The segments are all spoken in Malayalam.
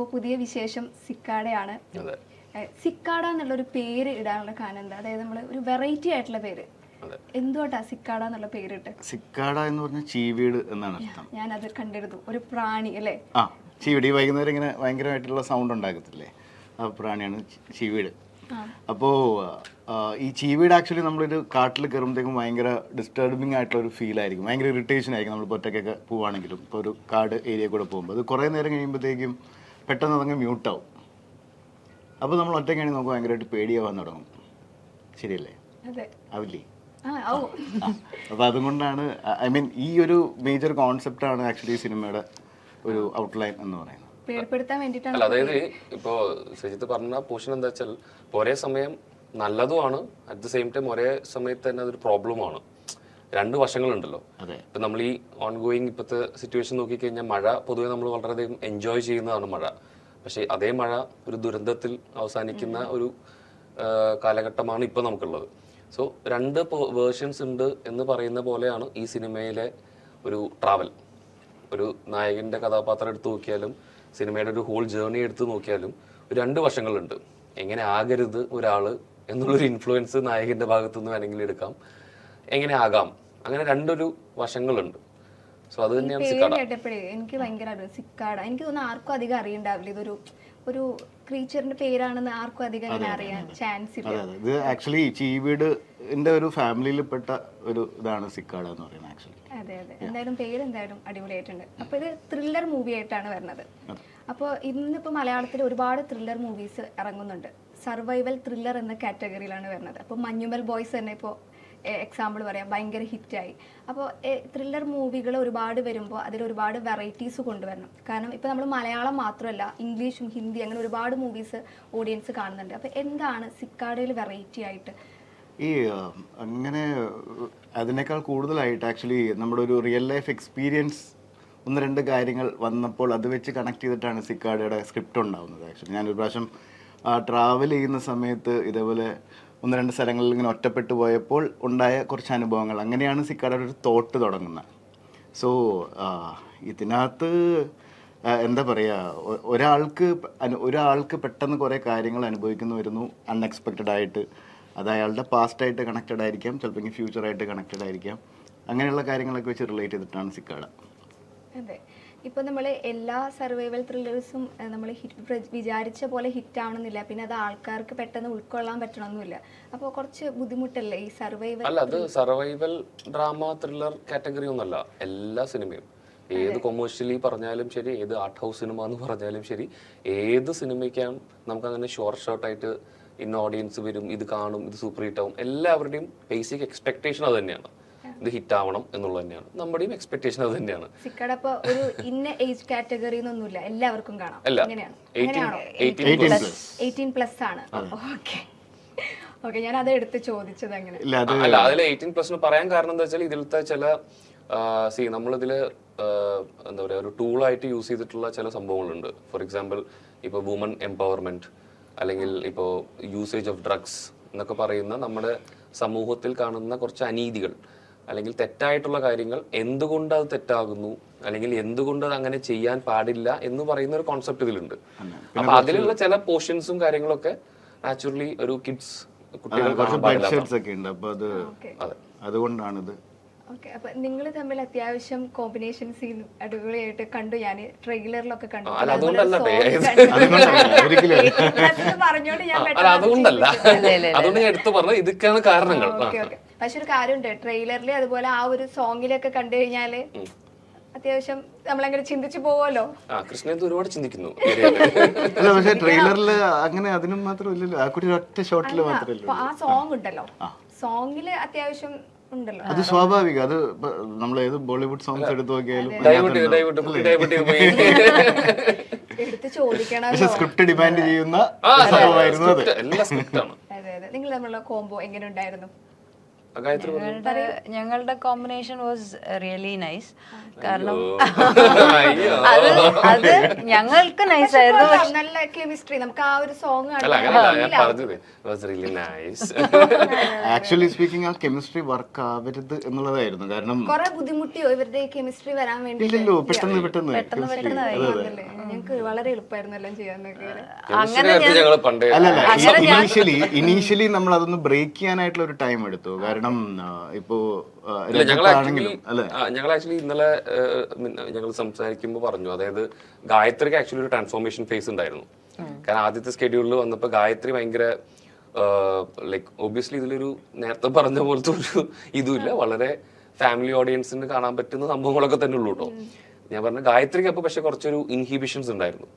അപ്പോൾ പുതിയ വിശേഷം സിക്കാടയാണ്. സിക്കാട എന്നുള്ളൊരു പേര് ഇടാനുള്ള കാരണം എന്താ? അതായത് നമ്മൾ ഒരു വെറൈറ്റി ആയിട്ടുള്ള പേര് എന്തുകൊണ്ടാ സിക്കാട എന്നുള്ള പേരിട്ട്? സിക്കാട എന്ന് പറഞ്ഞാൽ ചീവീട് എന്നാണ് അർത്ഥം. ഞാൻ അത് കണ്ടിരുന്നു, ഒരു പ്രാണി അല്ലേ? ആ, ചീവീട്. ഈ വൈകുന്നേരം ഇങ്ങനെ ഭയങ്കരമായിട്ടുള്ള സൗണ്ട് ഉണ്ടാക്കത്തില്ലേ, ആ പ്രാണിയാണ് ചീവീട്. അപ്പോൾ ഈ ചീവീട് ആക്ച്വലി നമ്മളൊരു കാട്ടിൽ കയറുമ്പോഴത്തേക്കും ഭയങ്കര ഡിസ്റ്റർബിങ് ആയിട്ടുള്ള ഒരു ഫീൽ ആയിരിക്കും, ഭയങ്കര ഇറിറ്റേഷൻ ആയിരിക്കും. നമ്മൾ ഒറ്റയ്ക്കൊക്കെ പോവുകയാണെങ്കിലും ഇപ്പോൾ ഒരു കാട് ഏരിയ കൂടെ പോകുമ്പോൾ അത് കുറേ നേരം കഴിയുമ്പോഴത്തേക്കും പെട്ടെന്ന് അതങ്ങ് മ്യൂട്ടാവും. അപ്പോൾ നമ്മൾ ഒറ്റയ്ക്കാണെങ്കിൽ നമുക്ക് ഭയങ്കരമായിട്ട് പേടിയാവാൻ തുടങ്ങും. ശരിയല്ലേ? ആവില്ലേ? അപ്പോൾ അതുകൊണ്ടാണ്, ഐ മീൻ ഈ ഒരു മേജർ കോൺസെപ്റ്റാണ് ആക്ച്വലി സിനിമയുടെ ഒരു ഔട്ട്ലൈൻ എന്ന് പറയുന്നത്. അല്ല, അതായത് ഇപ്പോ ശ്രീജിത്ത് പറഞ്ഞ പോർഷൻ എന്താ വെച്ചാൽ ഒരേ സമയം നല്ലതുമാണ്, അറ്റ് ദ സെയിം ടൈം ഒരേ സമയത്ത് തന്നെ അതൊരു പ്രോബ്ലമാണ്. രണ്ട് വശങ്ങളുണ്ടല്ലോ. ഇപ്പൊ നമ്മൾ ഈ ഓൺ ഗോയിങ് ഇപ്പോഴത്തെ സിറ്റുവേഷൻ നോക്കിക്കഴിഞ്ഞാൽ മഴ പൊതുവെ നമ്മൾ വളരെയധികം എൻജോയ് ചെയ്യുന്നതാണ് മഴ. പക്ഷെ അതേ മഴ ഒരു ദുരന്തത്തിൽ അവസാനിക്കുന്ന ഒരു കാലഘട്ടമാണ് ഇപ്പൊ നമുക്കുള്ളത്. സോ രണ്ട് വേർഷൻസ് ഉണ്ട് എന്ന് പറയുന്ന പോലെയാണ് ഈ സിനിമയിലെ ഒരു ട്രാവൽ. ഒരു നായകന്റെ കഥാപാത്രം എടുത്തു നോക്കിയാലും സിനിമയുടെ ഒരു ഹോൾ ജേർണി എടുത്ത് നോക്കിയാലും രണ്ട് വശങ്ങളുണ്ട്. എങ്ങനെ ആകരുത് ഒരാള് എന്നുള്ളൊരു ഇൻഫ്ലുവൻസ് നായകന്റെ ഭാഗത്തു നിന്ന് വേണമെങ്കിൽ എടുക്കാം, എങ്ങനെ ആകാം, അങ്ങനെ രണ്ടൊരു വശങ്ങളുണ്ട്. സോ അത് തന്നെയാണ് സിക്കാട. എനിക്ക് ഭയങ്കര സിക്കാട, എനിക്ക് തോന്നുന്നു ആർക്കും അധികം അറിയണ്ടാവില്ല, ഇതൊരു ഒരു ക്രീച്ചറിന്റെ പേരാണെന്ന് ആർക്കും അധികം അറിയാൻ ചാൻസ് ഇല്ല. ഇത് ആക്ച്വലി ചീവീടിന്റെ ഒരു ഫാമിലിയിൽപ്പെട്ട ഒരു ഇതാണ് സിക്കാട എന്ന് പറയുന്നത് ആക്ച്വലി. അതെ അതെ, എന്തായാലും പേര് എന്തായാലും അടിപൊളിയായിട്ടുണ്ട്. അപ്പോൾ ഇത് ത്രില്ലർ മൂവി ആയിട്ടാണ് വരുന്നത്. അപ്പോൾ ഇന്നിപ്പോൾ മലയാളത്തിൽ ഒരുപാട് ത്രില്ലർ മൂവീസ് ഇറങ്ങുന്നുണ്ട്. സർവൈവൽ ത്രില്ലർ എന്ന കാറ്റഗറിയിലാണ് വരുന്നത്. അപ്പോൾ മഞ്ഞുമൽ ബോയ്സ് തന്നെ ഇപ്പോൾ എക്സാമ്പിൾ പറയാം, ഭയങ്കര ഹിറ്റായി. അപ്പോൾ ത്രില്ലർ മൂവികൾ ഒരുപാട് വരുമ്പോൾ അതിൽ ഒരുപാട് വെറൈറ്റീസ് കൊണ്ടുവരണം. കാരണം ഇപ്പോൾ നമ്മൾ മലയാളം മാത്രമല്ല, ഇംഗ്ലീഷും ഹിന്ദി അങ്ങനെ ഒരുപാട് മൂവീസ് ഓഡിയൻസ് കാണുന്നുണ്ട്. അപ്പോൾ എന്താണ് സിക്കാടയിൽ വെറൈറ്റി ആയിട്ട്? ഈ അങ്ങനെ അതിനേക്കാൾ കൂടുതലായിട്ട് ആക്ച്വലി നമ്മുടെ ഒരു റിയൽ ലൈഫ് എക്സ്പീരിയൻസ് ഒന്ന് രണ്ട് കാര്യങ്ങൾ വന്നപ്പോൾ അത് വെച്ച് കണക്ട് ചെയ്തിട്ടാണ് സിക്കാടയുടെ സ്ക്രിപ്റ്റ് ഉണ്ടാവുന്നത്. ആക്ച്വലി ഞാനൊരു പ്രാവശ്യം ട്രാവൽ ചെയ്യുന്ന സമയത്ത് ഇതേപോലെ ഒന്ന് രണ്ട് സ്ഥലങ്ങളിൽ ഇങ്ങനെ ഒറ്റപ്പെട്ടു പോയപ്പോൾ ഉണ്ടായ കുറച്ച് അനുഭവങ്ങൾ, അങ്ങനെയാണ് സിക്കാടയുടെ ഒരു തോട്ട് തുടങ്ങുന്നത്. സോ ഇതിനകത്ത് എന്താ പറയുക, ഒരാൾക്ക് പെട്ടെന്ന് കുറേ കാര്യങ്ങൾ അനുഭവിക്കുന്നു വരുന്നു അൺഎക്സ്പെക്റ്റഡ് ആയിട്ട്. അത് അയാളുടെ പാസ്റ്റായിട്ട് കണക്റ്റഡ് ആയിരിക്കാം, ചിലപ്പോൾ ഫ്യൂച്ചറായിട്ട് കണക്റ്റഡ് ആയിരിക്കാം. അങ്ങനെയുള്ള കാര്യങ്ങളൊക്കെ വെച്ച് റിലേറ്റ് ചെയ്തിട്ടാണ് സിക്കാട. അതെ, ഇപ്പോൾ നമ്മൾ എല്ലാ സർവൈവൽ ത്രില്ലേഴ്സും നമ്മൾ വിചാരിച്ച പോലെ ഹിറ്റ് ആവണമെന്നില്ല, പിന്നെ അത് ആൾക്കാർക്ക് പെട്ടെന്ന് ഉൾക്കൊള്ളാൻ പറ്റണമെന്നില്ല. അപ്പോൾ കുറച്ച് ബുദ്ധിമുട്ടല്ലേ ഈ സർവൈവൽ? അല്ല, അത് സർവൈവൽ ഡ്രാമ ത്രില്ലർ കാറ്റഗറി ഒന്നല്ല. എല്ലാ സിനിമയും ഏത് കൊമേഴ്ഷ്യലി പറഞ്ഞാലും ശരി, ഏത് ആർട്ട് ഹൗസ് സിനിമ എന്ന് പറഞ്ഞാലും ശരി, ഏത് സിനിമയ്ക്കാണ് നമുക്കങ്ങനെ ഷോർട്ടായിട്ട് ഇന്ന ഓഡിയൻസ് വരും, ഇത് കാണും, ഇത് സൂപ്പർ ഹിറ്റ് ആവും. എല്ലാവരുടെയും ബേസിക് എക്സ്പെക്ടേഷൻ അത് തന്നെയാണ്, ഇത് ഹിറ്റ് ആവണം എന്നുള്ളത് തന്നെയാണ്. നമ്മുടെയും എക്സ്പെക്ടേഷൻ അത് തന്നെയാണ്. ഒരു ഇന്ന ഏജ് കാറ്റഗറി എന്നൊന്നുമില്ല, എല്ലാവർക്കും കാണാം. 18+ ആണ്. ഓക്കെ, ഞാൻ അത് എടുത്ത് ചോദിച്ചത് അങ്ങനെ അല്ല. അതിൽ 18+ പറയാൻ കാരണം എന്താ വെച്ചാൽ ഇതിലത്തെ ചില നമ്മളിതില് എന്താ പറയാ, ഒരു ടൂളായിട്ട് യൂസ് ചെയ്തിട്ടുള്ള ചില സംഭവങ്ങളുണ്ട്. ഫോർ എക്സാമ്പിൾ ഇപ്പൊ വുമൺ എംപവർമെന്റ്, അല്ലെങ്കിൽ ഇപ്പോൾ യൂസേജ് ഓഫ് ഡ്രഗ്സ് എന്നൊക്കെ പറയുന്ന നമ്മുടെ സമൂഹത്തിൽ കാണുന്ന കുറച്ച് അനീതികൾ അല്ലെങ്കിൽ തെറ്റായിട്ടുള്ള കാര്യങ്ങൾ, എന്തുകൊണ്ട് അത് തെറ്റാകുന്നു അല്ലെങ്കിൽ എന്തുകൊണ്ട് അത് അങ്ങനെ ചെയ്യാൻ പാടില്ല എന്ന് പറയുന്ന ഒരു കോൺസെപ്റ്റ് ഇതിലുണ്ട്. അപ്പൊ അതിലുള്ള ചില പോർഷൻസും കാര്യങ്ങളൊക്കെ നാച്ചുറലി ഒരു കിഡ്സ് അതുകൊണ്ടാണിത്. ഓക്കെ, അപ്പൊ നിങ്ങൾ തമ്മിൽ അത്യാവശ്യം കോമ്പിനേഷൻ സീൻ അടിപൊളിയായിട്ട് കണ്ടു. ഞാൻ ട്രെയിലറിലൊക്കെ കണ്ടു. അതുകൊണ്ടല്ല, അതുകൊണ്ട് ഞാൻ എടുത്തു പറഞ്ഞു ഇതൊക്കെയാണ് കാരണങ്ങൾ. പക്ഷെ ഒരു കാര്യമുണ്ട്, ട്രെയിലറിൽ അതുപോലെ ആ ഒരു സോങ്ങിലൊക്കെ കണ്ടു കഴിഞ്ഞാല് അത്യാവശ്യം നമ്മളങ്ങനെ ചിന്തിച്ചു പോവല്ലോ. കൃഷ്ണൻ ഒരുപാട് ചിന്തിക്കുന്നു. പക്ഷെ ട്രെയിലറിൽ അങ്ങനെ അതിനും മാത്രം ഇല്ലല്ലോ, ആ കുട്ടി ഒറ്റ ഷോട്ടിൽ മാത്രമല്ലോ. ആ സോങ് ഉണ്ടല്ലോ, സോങ്ങില് അത്യാവശ്യം ഉണ്ടല്ലോ. അത് സ്വാഭാവിക. അത് നമ്മൾ ഏത് ബോളിവുഡ് സോങ്സ് എടുത്തു നോക്കിയാലും എടുത്ത് ചോദിക്കണം, സ്ക്രിപ്റ്റ് ഡിമാൻഡ് ചെയ്യുന്ന. നിങ്ങൾ തമ്മിലുള്ള കോംബോ എങ്ങനെ ഉണ്ടായിരുന്നു? ഗായത്രി ഞങ്ങളുടെ കോമ്പിനേഷൻ വാസ് റിയലി നൈസ്. കാരണം അയ്യോ. അത് ഞങ്ങൾക്ക് നൈസ് ആയിരുന്നു. നല്ല കെമിസ്ട്രി നമുക്ക് ആ ഒരു സോങ് അല്ല അങ്ങനെയല്ല ഞാൻ പറഞ്ഞത്. Was really nice. Actually speaking ആ കെമിസ്ട്രി വർക്ക് ആവരുത് എന്നുള്ളതായിരുന്നു. കാരണം കുറെ ബുദ്ധിമുട്ടിയോ ഇവരുടെ കെമിസ്ട്രി വരാൻ വേണ്ടി? ഇല്ലല്ലോ, പെട്ടെന്ന് ഞങ്ങൾക്ക് വളരെ എളുപ്പമായിരുന്നു എല്ലാം ചെയ്യാനൊക്കെ. ഞങ്ങൾ പണ്ടേ ഇനീഷ്യലി നമ്മൾ അതൊന്ന് ബ്രേക്ക് ചെയ്യാനായിട്ടുള്ള ഒരു ടൈം എടുത്തു. കാരണം ഇപ്പോ ഞങ്ങൾ ആക്ച്വലി ഇന്നലെ ഞങ്ങൾ സംസാരിക്കുമ്പോൾ പറഞ്ഞു, അതായത് ഗായത്രിക്ക് ആക്ച്വലി ഒരു ട്രാൻസ്ഫോർമേഷൻ ഫേസ് ഉണ്ടായിരുന്നു. കാരണം ആദ്യത്തെ സ്കെഡ്യൂളിൽ വന്നപ്പോൾ ഗായത്രി ഭയങ്കര ലൈക്ക് ഒബ്വിയസ്ലി ഇതിലൊരു നേരത്തെ പറഞ്ഞ പോലത്തെ ഒരു ഇതുമില്ല, വളരെ ഫാമിലി ഓഡിയൻസിന് കാണാൻ പറ്റുന്ന സംഭവങ്ങളൊക്കെ തന്നെ ഉള്ളൂ കേട്ടോ. ഞാൻ പറഞ്ഞ ഗായത്രിക്ക് അപ്പോൾ പക്ഷെ കുറച്ചൊരു ഇൻഹിബിഷൻസ് ഉണ്ടായിരുന്നു.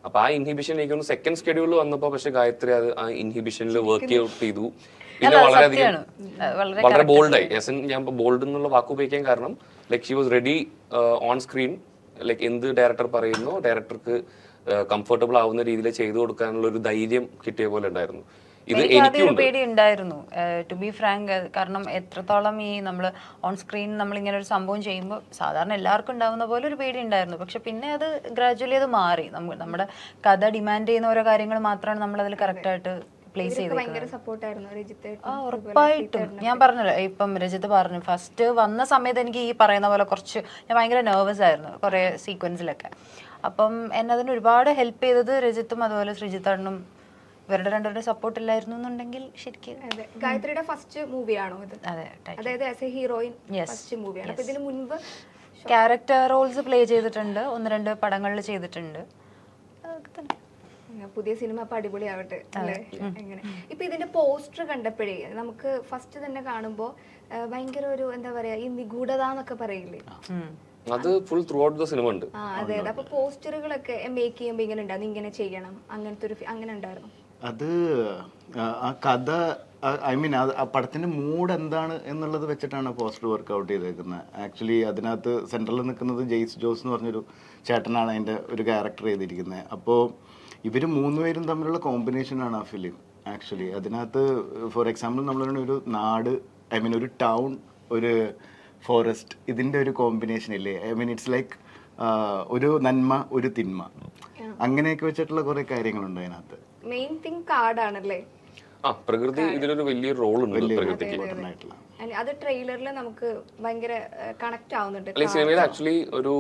അപ്പൊ ആ ഇൻഹിബിഷൻ എനിക്ക് സെക്കൻഡ് സ്കെഡ്യൂളിൽ വന്നപ്പോൾ പക്ഷെ ഗായത്രി അത് ആ ഇൻഹിബിഷനിൽ വർക്ക് ഔട്ട് ചെയ്തു. പിന്നെ വളരെയധികം വളരെ ബോൾഡായി. ഞാൻ ബോൾഡ് എന്നുള്ള വാക്ക് ഉപയോഗിക്കാൻ കാരണം like she was ready on screen. Like എന്ത് ഡയറക്ടർ പറയുന്നു ഡയറക്ടർക്ക് കംഫർട്ടബിൾ ആവുന്ന രീതിയിൽ ചെയ്തു കൊടുക്കാനുള്ള ഒരു ധൈര്യം കിട്ടിയ പോലെ ഉണ്ടായിരുന്നു. ഇത് എനിക്കും പേടി ഉണ്ടായിരുന്നു ടു ബി ഫ്രാങ്ക്. കാരണം എത്രത്തോളം ഈ നമ്മൾ ഓൺ സ്ക്രീൻ നമ്മൾ ഇങ്ങനെ ഒരു സംഭവം ചെയ്യുമ്പോൾ സാധാരണ എല്ലാവർക്കും ഉണ്ടാവുന്ന പോലെ ഒരു പേടി ഉണ്ടായിരുന്നു. പക്ഷെ പിന്നെ അത് ഗ്രാജുവലി അത് മാറി. നമ്മുടെ കഥ ഡിമാൻഡ് ചെയ്യുന്ന ഓരോ കാര്യങ്ങൾ മാത്രമാണ് നമ്മൾ അതിൽ കറക്റ്റായിട്ട് പ്ലേസ് ചെയ്തത്. ഉറപ്പായിട്ടും ഞാൻ പറഞ്ഞല്ലോ, ഇപ്പം രജിത്ത് പറഞ്ഞു ഫസ്റ്റ് വന്ന സമയത്ത് എനിക്ക് ഈ പറയുന്ന പോലെ കുറച്ച് ഞാൻ ഭയങ്കര നെർവസ് ആയിരുന്നു കുറേ സീക്വൻസിലൊക്കെ. അപ്പം എന്നെ അതിന് ഒരുപാട് ഹെൽപ്പ് ചെയ്തത് രജിത്തും അതുപോലെ ശ്രീജിത്താണ്ണും. ഇവരുടെ രണ്ടുപേരുടെ സപ്പോർട്ട് ഇല്ലായിരുന്നു എന്നുണ്ടെങ്കിൽ ശരിക്കും. ഗായത്രിയുടെ ഫസ്റ്റ് മൂവിയാണോ ഇത്? അതെ, അതായത് ആസ് എ ഹീറോയിൻ ഫസ്റ്റ് മൂവിയാണ്. അപ്പൊ ഇതിന് മുൻപ് ക്യാരക്ടർ റോൾസ് പ്ലേ ചെയ്തിട്ടുണ്ട്, 1-2 പടങ്ങളിൽ ചെയ്തിട്ടുണ്ട്. പുതിയ സിനിമ അപ്പൊ അടിപൊളിയാവട്ടെ അല്ലേ? അങ്ങനെ ഇപ്പൊ ഇതിന്റെ പോസ്റ്റർ കണ്ടപ്പോഴേ നമുക്ക് ഫസ്റ്റ് തന്നെ കാണുമ്പോ ഭയങ്കര ഒരു എന്താ പറയാ ഈ നിഗൂഢത എന്നൊക്കെ പറയില്ലേ, അത് full through out the cinema ഉണ്ട്. അതെ അതെ. അപ്പൊ പോസ്റ്ററുകളൊക്കെ മേക്ക് ചെയ്യുമ്പോ ഇങ്ങനെ ഉണ്ടായിരുന്നു, ഇങ്ങനെ ചെയ്യണം അങ്ങനത്തെ ഒരു അങ്ങനെ ഉണ്ടായിരുന്നു? അത് ആ കഥ ഐ മീൻ ആ പടത്തിന്റെ മൂഡ് എന്താണ് എന്നുള്ളത് വെച്ചിട്ടാണ് പോസ്റ്റർ വർക്ക്ഔട്ട് ചെയ്തേക്കുന്നത്. ആക്ച്വലി അതിനകത്ത് സെൻട്രലിൽ നിൽക്കുന്നത് ജെയ്സ് ജോസ് എന്ന് പറഞ്ഞൊരു ചേട്ടനാണ് അതിൻ്റെ ഒരു ക്യാരക്ടർ ചെയ്തിരിക്കുന്നത്. അപ്പോൾ ഇവർ 3 പേരും തമ്മിലുള്ള കോമ്പിനേഷനാണ് ആ ഫിലിം ആക്ച്വലി. അതിനകത്ത് ഫോർ എക്സാമ്പിൾ നമ്മൾ ഒരു നാട്, ഐ മീൻ ഒരു ടൗൺ, ഒരു ഫോറസ്റ്റ്, ഇതിൻ്റെ ഒരു കോമ്പിനേഷൻ ഇല്ലേ? ഐ മീൻ ഇറ്റ്സ് ലൈക്ക് ഒരു നന്മ ഒരു തിന്മ, അങ്ങനെയൊക്കെ വെച്ചിട്ടുള്ള കുറേ കാര്യങ്ങളുണ്ട് അതിനകത്ത്. മെയിൻ തിങ് കാടാണല്ലേ? പ്രകൃതി ഇതിലൊരു വലിയ റോൾ ഉണ്ട് പ്രകൃതിക്ക്. അത് ട്രെയിലറിൽ നമുക്ക് ഭയങ്കര കണക്ട് ആവുന്നുണ്ട്. ഈ സിനിമയിൽ ആക്ച്വലി ഒരു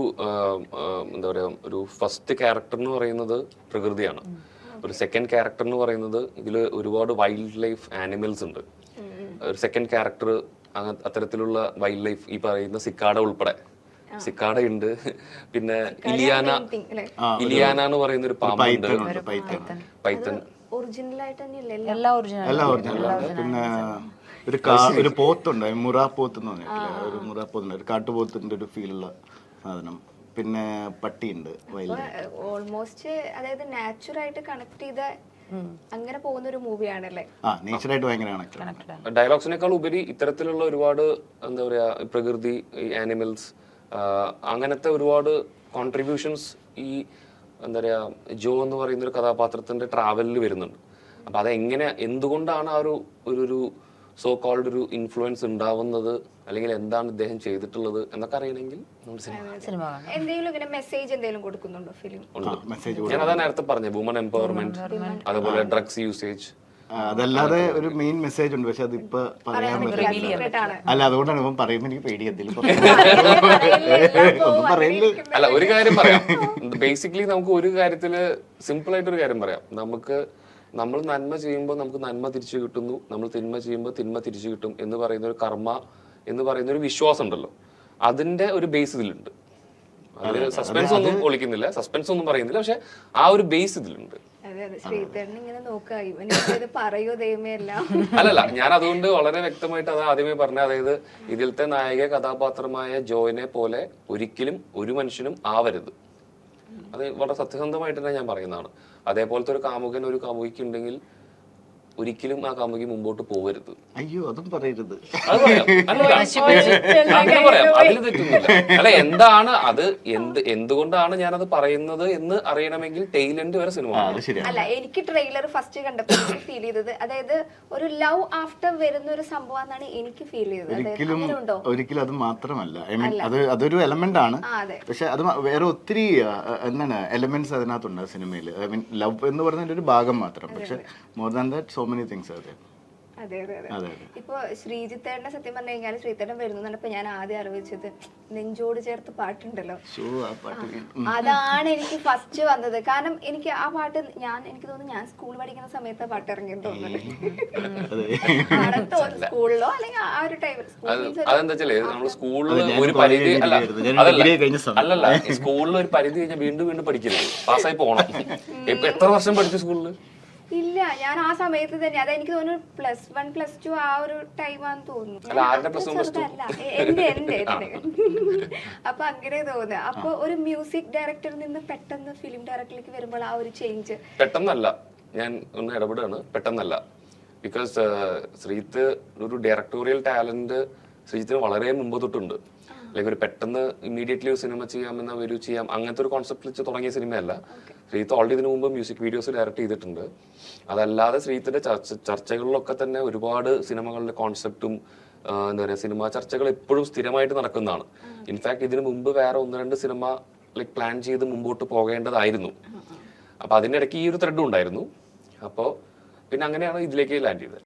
എന്താ പറയാ ഒരു ഫസ്റ്റ് ക്യാരക്ടർ എന്ന് പറയുന്നത് പ്രകൃതിയാണ്. ഒരു സെക്കൻഡ് ക്യാരക്ടർ എന്ന് പറയുന്നത് ഇതിൽ ഒരുപാട് വൈൽഡ് ലൈഫ് ആനിമൽസ് ഉണ്ട്. ഒരു സെക്കൻഡ് ക്യാരക്ടർ അത്തരത്തിലുള്ള വൈൽഡ് ലൈഫ് ഈ പറയുന്ന സിക്കാഡ ഉൾപ്പെടെ. സിക്കാഡ ഉണ്ട്, പിന്നെ ഇലിയാന എന്ന് പറയുന്ന ഒരു പാമ്പുണ്ട്, പൈത്തൺ. ഒറിജിനൽ ആയിട്ട് തന്നെയല്ലേ? എല്ലാം ഒറിജിനൽ. പിന്നെ ഒരു പോത്തുണ്ട്, മുറാപ്പോത്ത് എന്ന് പറഞ്ഞിട്ടില്ല, ഒരു മുറാപ്പോത്തുണ്ട്, ഒരു കാട്ടുപോത്തിന്റെ ഒരു ഫീലുള്ള സാധനം. പിന്നെ പട്ടിയുണ്ട്. ഓൾമോസ്റ്റ് അതായത് നാച്ചുറായിട്ട് കണക്ട് ചെയ്ത അങ്ങനെ പോകുന്ന ഒരു മൂവിയാണല്ലേ? നേച്ചറായിട്ട് ഭയങ്കര ഡയലോഗ്സിനേക്കാൾ ഉപരി ഇത്തരത്തിലുള്ള ഒരുപാട് എന്താ പറയാ പ്രകൃതി, ആനിമൽസ്, അങ്ങനത്തെ ഒരുപാട് കോൺട്രിബ്യൂഷൻസ് ഈ എന്താ പറയാ ജോ എന്ന് പറയുന്ന ഒരു കഥാപാത്രത്തിന്റെ ട്രാവലിൽ വരുന്നുണ്ട്. അപ്പൊ അതെങ്ങനെ എന്തുകൊണ്ടാണ് ആ ഒരു സോ കോൾഡ് ഒരു ഇൻഫ്ലുവൻസ് ഉണ്ടാവുന്നത്, അല്ലെങ്കിൽ എന്താണ് ഇദ്ദേഹം ചെയ്തിട്ടുള്ളത് എന്നൊക്കെ അറിയണമെങ്കിൽ എന്തെങ്കിലും ഇങ്ങനെ മെസ്സേജ് എന്തെങ്കിലും കൊടുക്കുന്നുണ്ടോ ഫിലിം? ഞാൻ അതാ നേരത്തെ പറഞ്ഞ വുമൺ എംപവർമെന്റ്, അതുപോലെ ഡ്രഗ്സ് യൂസേജ്. അതല്ലാതെ ഒരു മെയിൻ മെസ്സേജ് ഉണ്ട്, പക്ഷെ അതിപ്പോ പറയാൻ പറ്റില്ല. അല്ല, അതുകൊണ്ടാണ് ഇപ്പം പറയുമ്പോ എനിക്ക് പേടിയത്തില്ല. അല്ല, ഒരു കാര്യം പറയാം. ബേസിക്കലി നമുക്ക് ഒരു കാര്യത്തില് സിമ്പിൾ ആയിട്ടൊരു കാര്യം പറയാം. നമ്മൾ നന്മ ചെയ്യുമ്പോൾ നമുക്ക് നന്മ തിരിച്ചു കിട്ടുന്നു, നമ്മൾ തിന്മ ചെയ്യുമ്പോൾ തിന്മ തിരിച്ചു കിട്ടും എന്ന് പറയുന്ന ഒരു കർമ്മ എന്ന് പറയുന്ന ഒരു വിശ്വാസം ഉണ്ടല്ലോ, അതിന്റെ ഒരു ബേസ് ഇതിലുണ്ട്. അതിൽ സസ്പെൻസ് ഒന്നും ഒളിക്കുന്നില്ല, സസ്പെൻസ് ഒന്നും പറയുന്നില്ല, പക്ഷെ ആ ഒരു ബേസ് ഇതിലുണ്ട്. അല്ലല്ല, ഞാൻ അതുകൊണ്ട് വളരെ വ്യക്തമായിട്ട് അത് ആദ്യമേ പറഞ്ഞ, അതായത് ഇതിലത്തെ നായിക കഥാപാത്രമായ ജോയിനെ പോലെ ഒരിക്കലും ഒരു മനുഷ്യനും ആവരുത്. അത് വളരെ സത്യസന്ധമായിട്ട് തന്നെ ഞാൻ പറയുന്നതാണ്. അതേപോലത്തെ ഒരു കാമുകൻ ഒരു കാമുകിക്ക് ഉണ്ടെങ്കിൽ ഒരിക്കലും ആ കാമുകി മുമ്പോട്ട് പോകരുത്. അയ്യോ അതും പറയരുത്. അത് പറയാം. അല്ല, അങ്ങനെ പറയാം, അതിൽ തെറ്റൊന്നുമില്ല. അല്ല, എന്താണ് അത്, എന്തുകൊണ്ടാണ് ഞാനത് പറയുന്നത് എന്ന് അറിയണമെങ്കിൽ ടെയിലെൻഡ് വരെ സിനിമ അത് ശരിയാണ്. അല്ല, എനിക്ക് ട്രെയിലർ ഫസ്റ്റ് കണ്ടപ്പോൾ ഫീൽ ചെയ്തത്, അതായത് ഒരു ലവ് ആഫ്റ്റർ വരുന്ന ഒരു സംഭവം എനിക്ക് ഫീൽ ചെയ്തത്. ഒരിക്കലും അത് മാത്രമല്ല, ഐ മീൻ അതൊരു എലമെന്റ് ആണ്. പക്ഷെ അത് വേറെ ഒത്തിരി എന്താണ് എലമെന്റ്സ് അതിനകത്തുണ്ട് സിനിമയിൽ. ഐ മീൻ ലവ് എന്ന് പറഞ്ഞതിന്റെ ഒരു ഭാഗം മാത്രം. പക്ഷെ more than that so many things are there. അതെ. ഇപ്പൊ ശ്രീജിത്തേട്ടനെ സത്യം പറഞ്ഞു കഴിഞ്ഞാൽ ശ്രീജിത്തേട്ടൻ വരുന്നതാണ് ഇപ്പൊ ഞാൻ ആദ്യം അറിയിച്ചത് നെഞ്ചോട് ചേർത്ത് പാട്ടുണ്ടല്ലോ, അതാണ് എനിക്ക് ഫസ്റ്റ് വന്നത്. കാരണം എനിക്ക് ആ പാട്ട് എനിക്ക് തോന്നുന്നു ഞാൻ സ്കൂൾ പഠിക്കുന്ന സമയത്ത് ആ പാട്ട് ഇറങ്ങിയെന്ന് തോന്നുന്നുണ്ട്. സ്കൂളിലോ അല്ലെങ്കിൽ ആ ഒരു ടൈമിൽ. അതെന്താ വെച്ചാല് നമ്മള് സ്കൂളിൽ ഒരു പരിധി അല്ലല്ല സ്കൂളിൽ ഒരു പരിധി കഴിഞ്ഞാൽ വീണ്ടും പഠിക്കരുത്, പാസ്സായി പോകണം. ഇപ്പൊ എത്ര വർഷം പഠിച്ചു സ്കൂളില്? ഇല്ല, ഞാൻ ആ സമയത്ത് തന്നെ, അതായത് എനിക്ക് തോന്നുന്നു +1 +2 ആ ഒരു ടൈമാന്ന് തോന്നുന്നു. എന്റെ അപ്പൊ അങ്ങനെ തോന്നുക. അപ്പൊ ഒരു മ്യൂസിക് ഡയറക്ടറിൽ നിന്ന് പെട്ടെന്ന് ഫിലിം ഡയറക്ടറിലേക്ക് വരുമ്പോൾ ആ ഒരു ചേഞ്ച് പെട്ടെന്നല്ല. ഞാൻ ഒന്ന് ഇടപെടാണ്, പെട്ടെന്നല്ല. ബിക്കോസ് ശ്രീജിത്ത് ഒരു ഡയറക്ടോറിയൽ ടാലന്റ് ശ്രീജിത്തിന് വളരെ മുമ്പ് തൊട്ടുണ്ട്. ലൈക്ക് ഒരു പെട്ടെന്ന് ഇമ്മീഡിയറ്റ്ലി ഒരു സിനിമ ചെയ്യാമെന്ന ഒരു ചെയ്യാം അങ്ങനത്തെ ഒരു കോൺസെപ്റ്റ് വെച്ച് തുടങ്ങിയ സിനിമയല്ല. ശ്രീജിത്ത് ഓൾറെഡി ഇതിനു മുമ്പ് മ്യൂസിക് വീഡിയോസ് ഡയറക്ട് ചെയ്തിട്ടുണ്ട്. അതല്ലാതെ ശ്രീജിത്തിന്റെ ചർച്ചകളിലൊക്കെ തന്നെ ഒരുപാട് സിനിമകളുടെ കോൺസെപ്റ്റും എന്താ പറയുക സിനിമാ ചർച്ചകൾ എപ്പോഴും സ്ഥിരമായിട്ട് നടക്കുന്നതാണ്. ഇൻഫാക്ട് ഇതിനു മുമ്പ് വേറെ 1-2 സിനിമ ലൈക്ക് പ്ലാൻ ചെയ്ത് മുമ്പോട്ട് പോകേണ്ടതായിരുന്നു. അപ്പൊ അതിനിടയ്ക്ക് ഈ ഒരു ത്രെഡും ഉണ്ടായിരുന്നു. അപ്പോൾ പിന്നെ അങ്ങനെയാണ് ഇതിലേക്ക് ലാൻഡ് ചെയ്തത്.